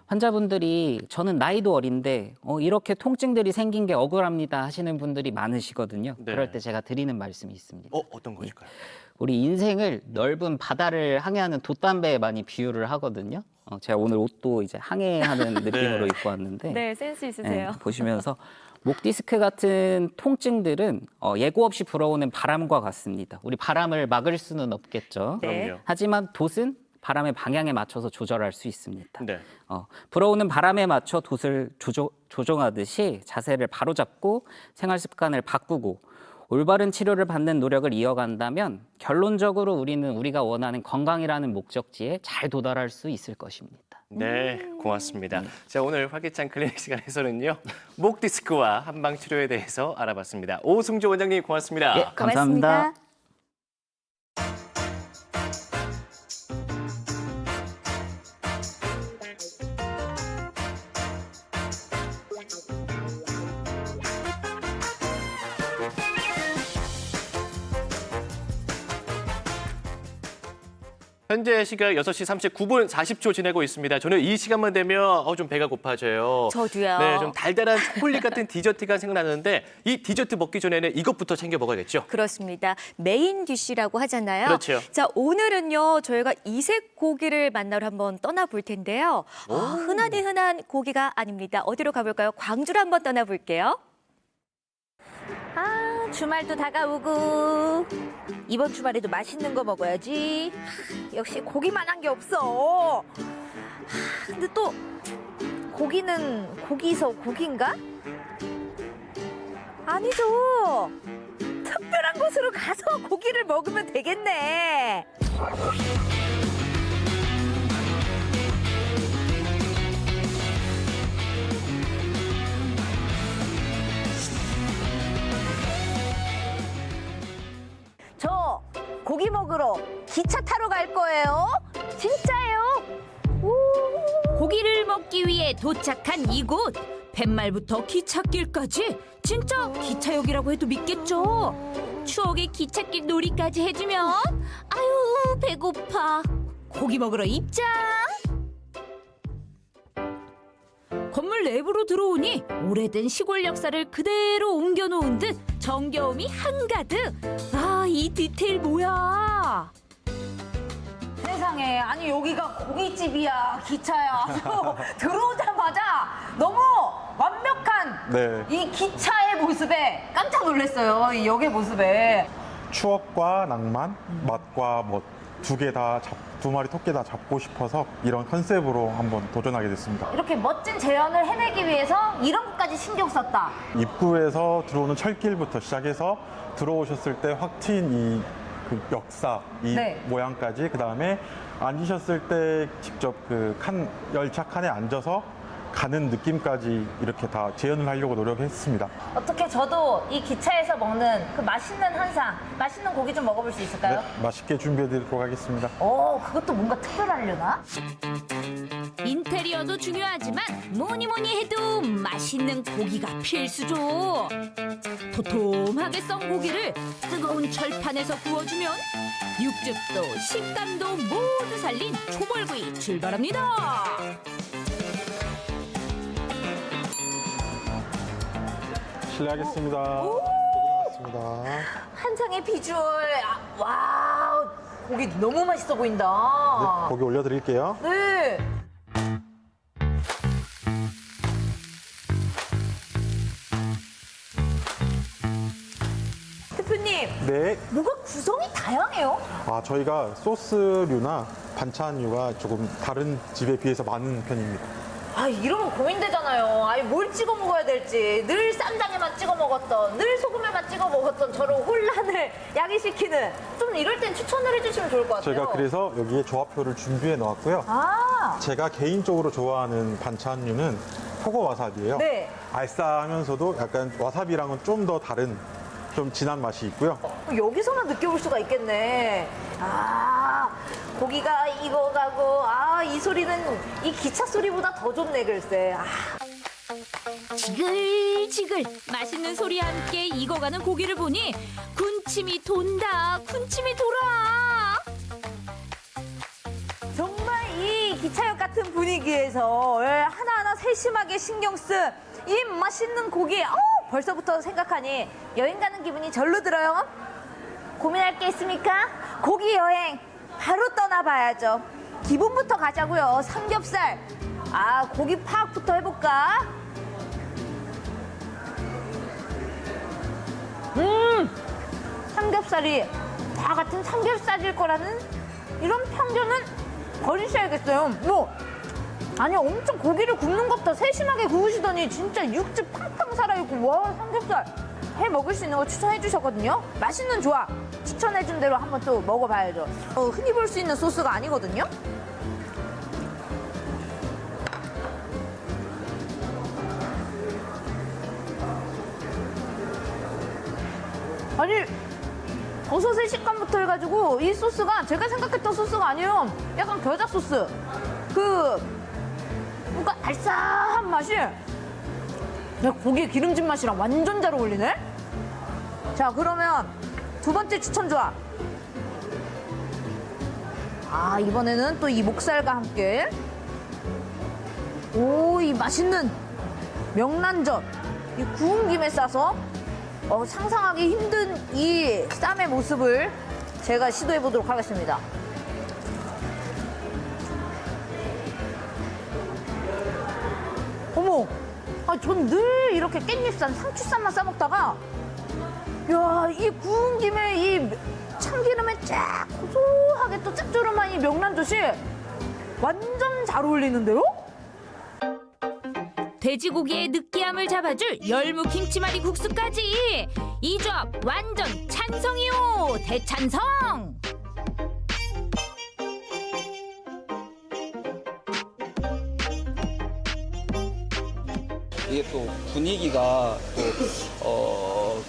환자분들이 저는 나이도 어린데 이렇게 통증들이 생긴 게 억울합니다 하시는 분들이 많으시거든요. 네. 그럴 때 제가 드리는 말씀이 있습니다. 어떤 것일까요? 우리 인생을 넓은 바다를 항해하는 돛담배에 많이 비유를 하거든요. 제가 오늘 옷도 이제 항해하는 느낌으로 입고 왔는데 네, 센스 있으세요. 보시면서 목 디스크 같은 통증들은 예고 없이 불어오는 바람과 같습니다. 우리 바람을 막을 수는 없겠죠. 네. 하지만 돛은 바람의 방향에 맞춰서 조절할 수 있습니다. 네. 불어오는 바람에 맞춰 돛을 조종하듯이 자세를 바로잡고 생활 습관을 바꾸고 올바른 치료를 받는 노력을 이어간다면 결론적으로 우리는 우리가 원하는 건강이라는 목적지에 잘 도달할 수 있을 것입니다. 네, 고맙습니다. 자, 오늘 활기찬 클리닉 시간에서는요. 목 디스크와 한방 치료에 대해서 알아봤습니다. 오승조 원장님 고맙습니다. 네, 감사합니다. 고맙습니다. 현재 시각 6시 39분 40초 지내고 있습니다. 저는 이 시간만 되면 좀 배가 고파져요. 저도요. 네, 좀 달달한 초콜릿 같은 디저트가 생각나는데 이 디저트 먹기 전에는 이것부터 챙겨 먹어야겠죠? 그렇습니다. 메인 디쉬라고 하잖아요. 그렇죠. 자, 오늘은요. 저희가 이색 고기를 만나러 한번 떠나볼 텐데요. 흔하디 흔한 고기가 아닙니다. 어디로 가볼까요? 광주로 한번 떠나볼게요. 주말도 다가오고 이번 주말에도 맛있는 거 먹어야지. 역시 고기만한 게 없어. 근데 또 고기는 고기서 고기인가? 아니죠. 특별한 곳으로 가서 고기를 먹으면 되겠네. 저 고기 먹으러 기차 타러 갈 거예요. 진짜예요. 고기를 먹기 위해 도착한 이곳. 팻말부터 기찻길까지 진짜 기차역이라고 해도 믿겠죠. 추억의 기찻길 놀이까지 해주면 아유 배고파. 고기 먹으러 입장. 건물 내부로 들어오니 오래된 시골 역사를 그대로 옮겨놓은 듯 정겨움이 한가득. 아, 이 디테일 뭐야? 세상에, 아니 여기가 고깃집이야, 기차야. 들어오자마자 너무 완벽한 이 기차의 모습에 깜짝 놀랐어요. 이 역의 모습에. 추억과 낭만, 맛과 뭐 두 마리 토끼 다 잡고 싶어서 이런 컨셉으로 한번 도전하게 됐습니다. 이렇게 멋진 재현을 해내기 위해서 이런 것까지 신경 썼다. 입구에서 들어오는 철길부터 시작해서 들어오셨을 때 확 트인 그 역사, 이 모양까지, 그 다음에 앉으셨을 때 직접 그 열차 칸에 앉아서 가는 느낌까지 이렇게 다 재현을 하려고 노력했습니다. 어떻게 저도 이 기차에서 먹는 그 맛있는 한상, 맛있는 고기 좀 먹어볼 수 있을까요? 네, 맛있게 준비해드리도록 하겠습니다. 그것도 뭔가 특별하려나? 인테리어도 중요하지만 뭐니 해도 맛있는 고기가 필수죠. 도톰하게 썬 고기를 뜨거운 철판에서 구워주면 육즙도 식감도 모두 살린 초벌구이 출발합니다. 실례하겠습니다. 고기 나왔습니다. 한상의 비주얼, 와우, 고기 너무 맛있어 보인다. 네, 고기 올려드릴게요. 네. 대표님, 네. 뭐가 구성이 다양해요? 저희가 소스류나 반찬류가 조금 다른 집에 비해서 많은 편입니다. 이러면 고민되잖아요. 뭘 찍어 먹어야 될지. 늘 쌈장에만 찍어 먹었던, 늘 소금에만 찍어 먹었던 저를 혼란을 야기시키는. 좀 이럴 땐 추천을 해주시면 좋을 것 같아요. 저희가 그래서 여기에 조합표를 준비해 놓았고요. 제가 개인적으로 좋아하는 반찬류는 표고 와사비예요. 네. 알싸하면서도 약간 와사비랑은 좀 더 다른, 좀 진한 맛이 있고요. 여기서만 느껴볼 수가 있겠네. 고기가 익어가고, 이 소리는 이 기차 소리보다 더 좋네, 글쎄. 지글지글 맛있는 소리와 함께 익어가는 고기를 보니 군침이 돈다, 군침이 돌아. 정말 이 기차역 같은 분위기에서 하나하나 세심하게 신경 쓴 이 맛있는 고기. 벌써부터 생각하니 여행 가는 기분이 절로 들어요. 고민할 게 있습니까? 고기 여행 바로 떠나봐야죠. 기본부터 가자고요. 삼겹살. 고기 파악부터 해볼까? 삼겹살이 다 같은 삼겹살일 거라는 이런 편견은 버리셔야겠어요. 엄청 고기를 굽는 것보다 세심하게 구우시더니 진짜 육즙 팡팡 살아있고, 와, 삼겹살 해 먹을 수 있는 거 추천해 주셨거든요. 맛있는 조합 추천해 준 대로 한번 또 먹어봐야죠. 흔히 볼 수 있는 소스가 아니거든요. 버섯의 식감부터 해가지고 이 소스가 제가 생각했던 소스가 아니에요. 약간 겨자 소스. 뭔가 알싸한 맛이 고기 기름진 맛이랑 완전 잘 어울리네. 자, 그러면 두 번째 추천 조합. 이번에는 또 이 목살과 함께 이 맛있는 명란젓 이 구운 김에 싸서 상상하기 힘든 이 쌈의 모습을 제가 시도해 보도록 하겠습니다. 어머, 전 늘 이렇게 깻잎쌈, 상추쌈만 싸먹다가 이 구운 김에 이 참기름에 쫙 고소하게 또 짭조름한 이 명란젓이 완전 잘 어울리는데요? 돼지고기의 느끼함을 잡아줄 열무 김치말이 국수까지. 이 조합 완전 찬성이요, 대찬성. 이게 또 분위기가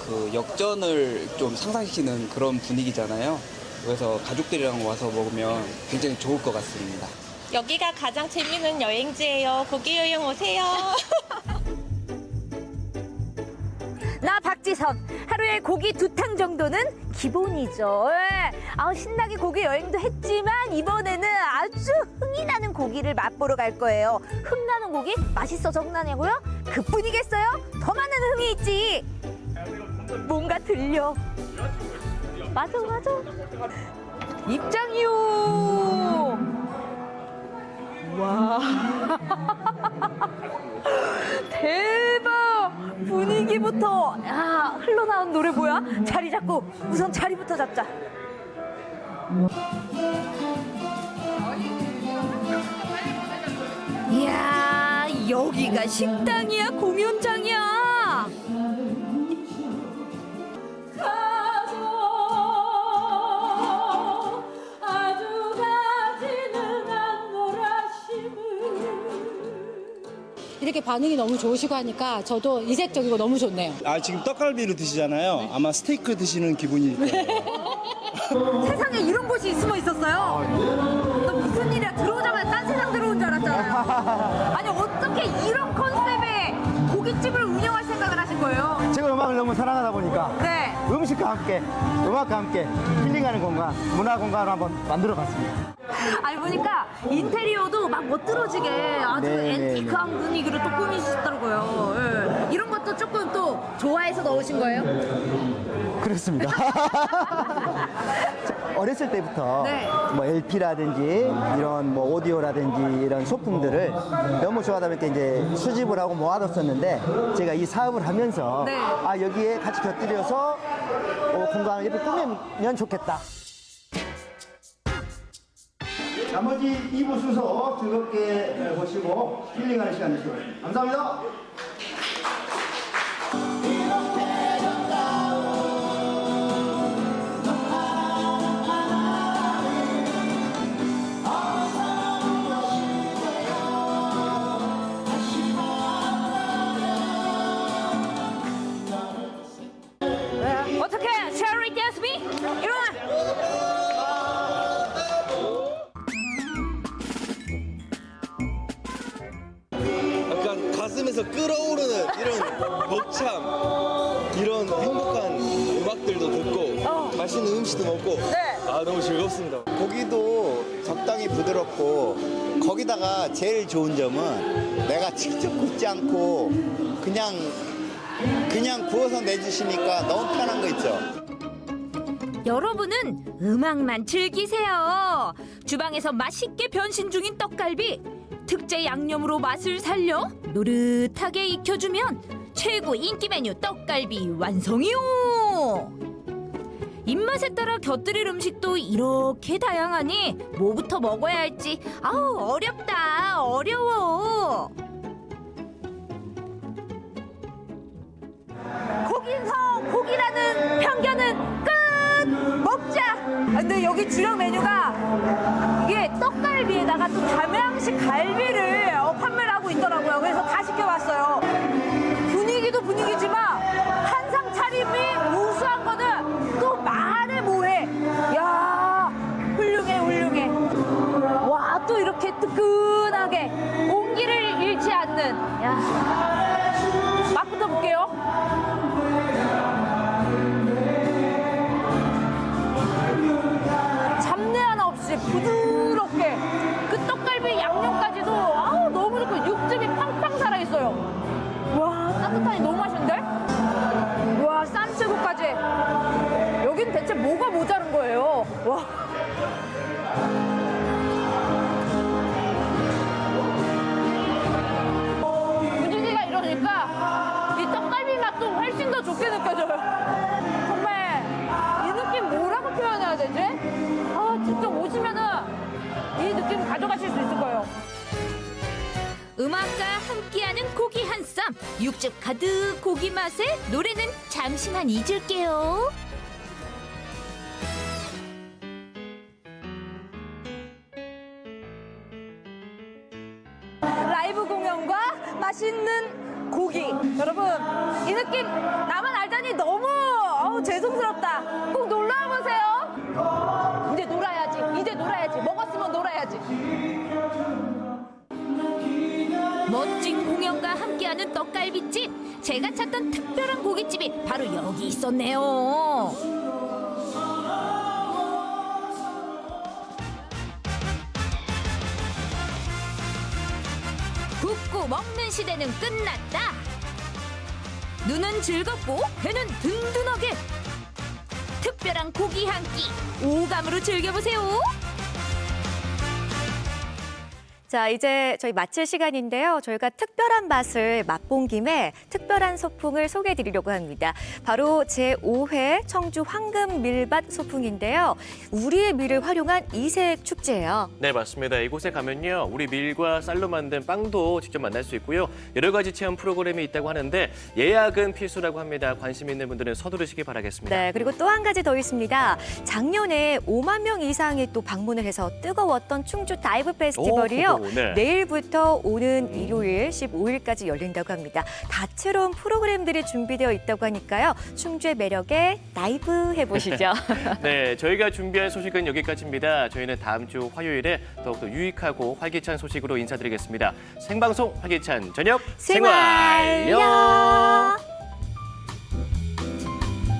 그 역전을 좀 상상시키는 그런 분위기잖아요. 그래서 가족들이랑 와서 먹으면 굉장히 좋을 것 같습니다. 여기가 가장 재밌는 여행지예요. 고기 여행 오세요. 나 박지선 하루에 고기 2탕 정도는 기본이죠. 신나게 고기 여행도 했지만 이번에는 아주 흥이 나는 고기를 맛보러 갈 거예요. 흥 나는 고기 맛있어서 흥 나냐고요? 그뿐이겠어요? 더 많은 흥이 있지. 뭔가 들려. 맞아. 입장이요. 와. 대박. 분위기부터. 흘러나온 노래 뭐야? 자리 잡고 우선 자리부터 잡자. 이야, 여기가 식당이야, 공연장이야. 이렇게 반응이 너무 좋으시고 하니까 저도 이색적이고 너무 좋네요. 지금 떡갈비로 드시잖아요. 아마 스테이크 드시는 기분일 거예요. 세상에 이런 곳이 숨어 있었어요. 너 무슨 일이야? 들어오자마자 딴 세상 들어온 줄 알았잖아요. 아니 어떻게 이런 컨셉의 고깃집을 운영할 생각을 하신 거예요? 제가 음악을 너무 사랑하다 보니까 네. 음식과 함께 음악과 함께 힐링하는 공간, 문화 공간을 한번 만들어봤습니다. 아니 보니까 인테리어도 막 멋들어지게 아주 네, 앤티크한 분위기로 또 꾸미시더라고요. 예. 이런 것도 조금 또 좋아해서 넣으신 거예요? 그렇습니다. 어렸을 때부터 네. 뭐 LP라든지 이런 뭐 오디오라든지 이런 소품들을 너무 좋아하다 보니까 이제 수집을 하고 모아뒀었는데 제가 이 사업을 하면서 네. 여기에 같이 곁들여서 공간을 이렇게 꾸미면 좋겠다. 나머지 2부 순서 즐겁게 보시고 힐링하는 시간 되시기 바랍니다. 감사합니다. 어떻게? Shall we dance me? 일어나! 약간 가슴에서 끓어오르는 이런 벅참, 이런 행복한 음악들도 듣고 맛있는 음식도 먹고 너무 즐겁습니다. 고기도 적당히 부드럽고 거기다가 제일 좋은 점은 내가 직접 굽지 않고 그냥 구워서 내주시니까 너무 편한 거 있죠. 여러분은 음악만 즐기세요. 주방에서 맛있게 변신 중인 떡갈비. 특제 양념으로 맛을 살려 노릇하게 익혀주면 최고 인기 메뉴 떡갈비 완성이요. 입맛에 따라 곁들일 음식도 이렇게 다양하니 뭐부터 먹어야 할지 어렵다 어려워. 고기서 고기라는 편견은 끝! 먹자! 근데 여기 주력 메뉴가 이게 떡갈비에다가 또 담양식 갈비를 판매를 하고 있더라고요. 그래서 다 시켜봤어요. 분위기도 분위기지만 한상 차림이 우수한 거는 또 말해 뭐해. 야 훌륭해. 와, 또 이렇게 뜨끈하게 온기를 잃지 않는. 야, 맛부터 볼게요. 잡내 하나 없이 부드럽게 그 떡갈비 양념까지도 너무 좋고 육즙이 팡팡 살아있어요. 와, 따뜻하니 너무 맛있는데? 와, 쌈채국까지. 여긴 대체 뭐가 모자른 거예요? 와. 분위기가 이러니까 이 떡갈비 맛도 훨씬 더 좋게 느껴져요. 정말 이 느낌 뭐라고 표현해야 되지? 직접 오시면은 이 느낌 가져가실 수 있을 거예요. 음악과 함께하는 고기 한 쌈, 육즙 가득 고기 맛에 노래는 잠시만 잊을게요. 라이브 공연과 맛있는 고기. 여러분, 이 느낌 나만 알다니 너무 죄송스럽다. 꼭 놀러와 보세요. 이제 놀아야지. 먹었으면 놀아야지. 멋진 공연과 함께하는 하는 떡갈비집. 제가 찾던 특별한 고깃집이 바로 여기 있었네요. 굽고 먹는 시대는 끝났다. 눈은 즐겁고 배는 든든하게. 특별한 고기 한 끼 오감으로 즐겨보세요. 자, 이제 저희 마칠 시간인데요. 저희가 특별한 맛을 맛본 김에 특별한 소풍을 소개해드리려고 합니다. 바로 제5회 청주 황금 밀밭 소풍인데요. 우리의 밀을 활용한 이색 축제예요. 네, 맞습니다. 이곳에 가면요, 우리 밀과 쌀로 만든 빵도 직접 만날 수 있고요. 여러 가지 체험 프로그램이 있다고 하는데 예약은 필수라고 합니다. 관심 있는 분들은 서두르시기 바라겠습니다. 네, 그리고 또 한 가지 더 있습니다. 작년에 5만 명 이상이 또 방문을 해서 뜨거웠던 충주 다이브 페스티벌이요. 네. 내일부터 오는 일요일 15일까지 열린다고 합니다. 다채로운 프로그램들이 준비되어 있다고 하니까요. 충주의 매력에 다이브 해보시죠. 네, 저희가 준비한 소식은 여기까지입니다. 저희는 다음 주 화요일에 더욱더 유익하고 활기찬 소식으로 인사드리겠습니다. 생방송 활기찬 저녁 생활연.